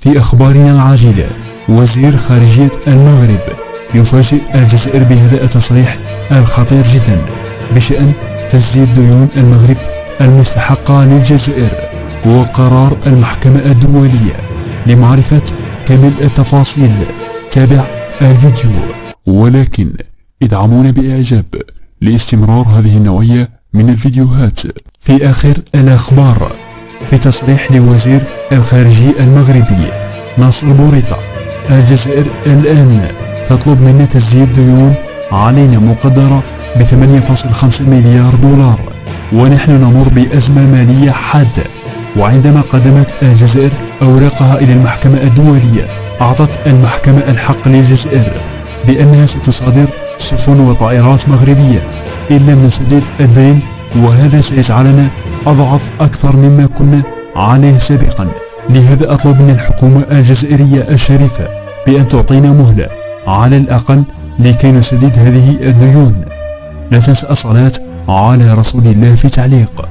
في أخبارنا العاجلة، وزير خارجية المغرب يفاجئ الجزائر بهذا التصريح الخطير جدا بشأن تسديد ديون المغرب المستحقة للجزائر وقرار المحكمة الدولية. لمعرفة كامل التفاصيل تابع الفيديو، ولكن ادعمونا بإعجاب لاستمرار هذه النوعية من الفيديوهات. في آخر الأخبار، في تصريح لوزير الخارجية المغربي ناصر بوريطة، الجزائر الآن تطلب منا تسديد ديون علينا مقدرة ب 8.5 مليار دولار، ونحن نمر بأزمة مالية حادة. وعندما قدمت الجزائر أوراقها إلى المحكمة الدولية، أعطت المحكمة الحق للجزائر بأنها ستصادر سفن وطائرات مغربية إن لم نسدد الدين، وهذا سيجعلنا أضعف أكثر مما كنا عليه سابقا. لهذا أطلب من الحكومة الجزائرية الشريفة بأن تعطينا مهلة على الأقل لكي نسدد هذه الديون. لا تنسى الصلاة على رسول الله في تعليق.